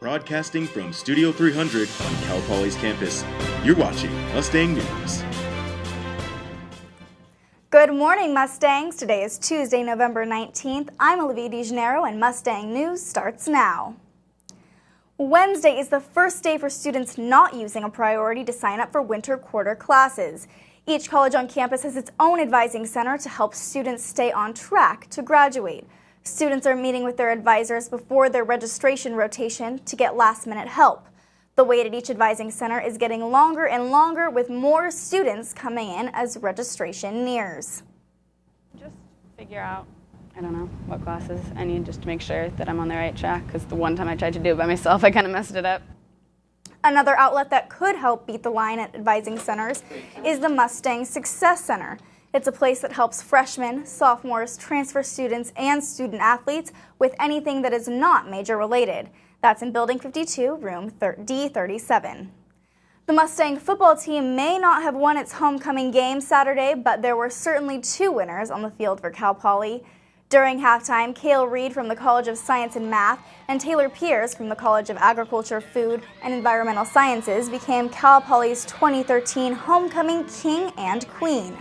Broadcasting from Studio 300 on Cal Poly's campus, you're watching Mustang News. Good morning, Mustangs. Today is Tuesday, November 19th. I'm Olivia DeGennaro, and Mustang News starts now. Wednesday is the first day for students not using a priority to sign up for winter quarter classes. Each college on campus has its own advising center to help students stay on track to graduate. Students are meeting with their advisors before their registration rotation to get last-minute help. The wait at each advising center is getting longer and longer, with more students coming in as registration nears. Just figure out, I don't know, what classes I need just to make sure that I'm on the right track, because the one time I tried to do it by myself, I kind of messed it up. Another outlet that could help beat the line at advising centers is the Mustang Success Center. It's a place that helps freshmen, sophomores, transfer students, and student athletes with anything that is not major related. That's in Building 52, Room D37. The Mustang football team may not have won its homecoming game Saturday, but there were certainly two winners on the field for Cal Poly. During halftime, Cale Reed from the College of Science and Math and Taylor Pierce from the College of Agriculture, Food, and Environmental Sciences became Cal Poly's 2013 homecoming king and queen.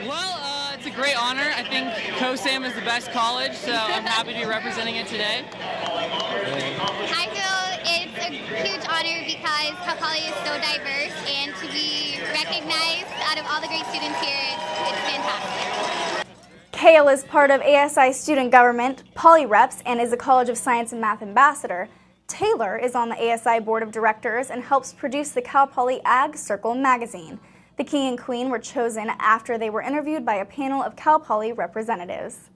Well, it's a great honor. I think COSAM is the best college, so I'm happy to be representing it today. I feel it's a huge honor because Cal Poly is so diverse, and to be recognized out of all the great students here, it's fantastic. Cale is part of ASI student government, Poly Reps, and is a College of Science and Math ambassador. Taylor is on the ASI board of directors and helps produce the Cal Poly Ag Circle magazine. The king and queen were chosen after they were interviewed by a panel of Cal Poly representatives.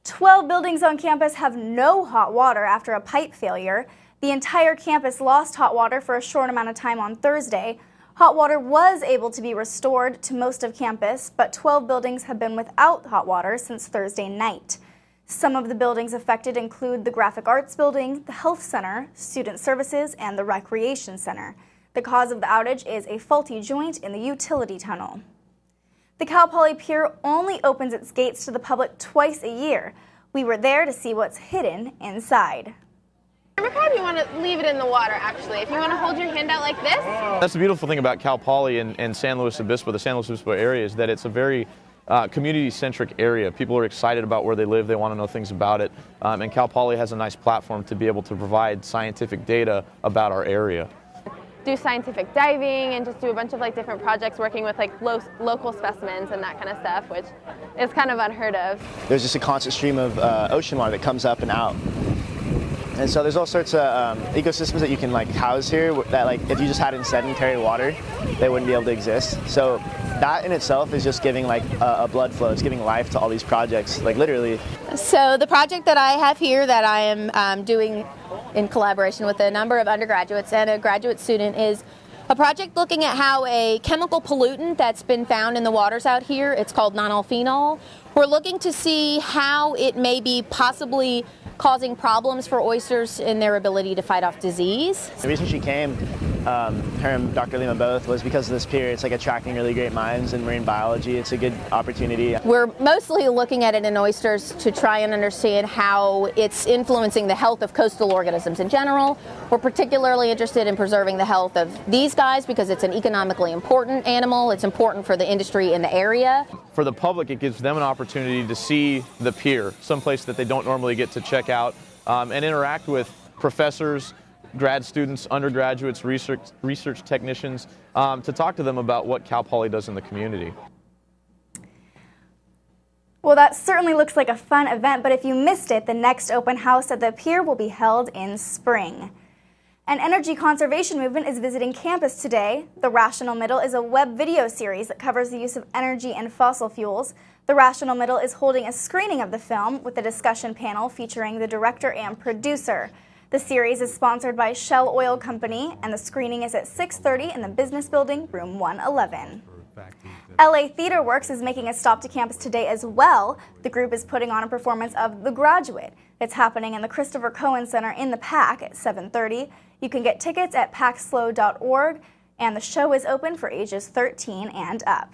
12 buildings on campus have no hot water after a pipe failure. The entire campus lost hot water for a short amount of time on Thursday. Hot water was able to be restored to most of campus, but 12 buildings have been without hot water since Thursday night. Some of the buildings affected include the Graphic Arts Building, the Health Center, Student Services, and the Recreation Center. The cause of the outage is a faulty joint in the utility tunnel. The Cal Poly Pier only opens its gates to the public twice a year. We were there to see what's hidden inside. If you want to leave it in the water, actually. If you want to hold your hand out like this. That's the beautiful thing about Cal Poly and San Luis Obispo, the San Luis Obispo area, is that it's a very community-centric area. People are excited about where they live. They want to know things about it. And Cal Poly has a nice platform to be able to provide scientific data about our area. Do scientific diving and just do a bunch of different projects working with local specimens and that kind of stuff, which is kind of unheard of. There's just a constant stream of ocean water that comes up and out. And so there's all sorts of ecosystems that you can house here that if you just had in sedentary water, they wouldn't be able to exist. So that in itself is just giving a blood flow. It's giving life to all these projects, literally. So the project that I have here that I am doing in collaboration with a number of undergraduates and a graduate student is a project looking at how a chemical pollutant that's been found in the waters out here, it's called nonylphenol. We're looking to see how it may be possibly causing problems for oysters in their ability to fight off disease. The reason she came, her and Dr. Lima both, was because of this pier. It's attracting really great minds in marine biology. It's a good opportunity. We're mostly looking at it in oysters to try and understand how it's influencing the health of coastal organisms in general. We're particularly interested in preserving the health of these guys because it's an economically important animal. It's important for the industry in the area. For the public, it gives them an opportunity to see the pier, someplace that they don't normally get to check out, and interact with professors, grad students, undergraduates, research technicians, to talk to them about what Cal Poly does in the community. Well, that certainly looks like a fun event, but if you missed it, the next open house at the pier will be held in spring. An energy conservation movement is visiting campus today. The Rational Middle is a web video series that covers the use of energy and fossil fuels. The Rational Middle is holding a screening of the film with a discussion panel featuring the director and producer. The series is sponsored by Shell Oil Company, and the screening is at 6:30 in the Business Building, Room 111. LA Theater Works is making a stop to campus today as well. The group is putting on a performance of The Graduate. It's happening in the Christopher Cohen Center in the PAC at 7:30. You can get tickets at pacslow.org, and the show is open for ages 13 and up.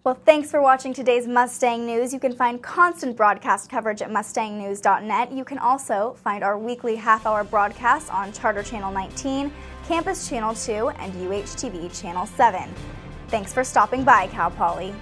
Well, thanks for watching today's Mustang News. You can find constant broadcast coverage at mustangnews.net. You can also find our weekly half-hour broadcasts on Charter Channel 19, Campus Channel 2, and UHTV Channel 7. Thanks for stopping by, Cal Poly.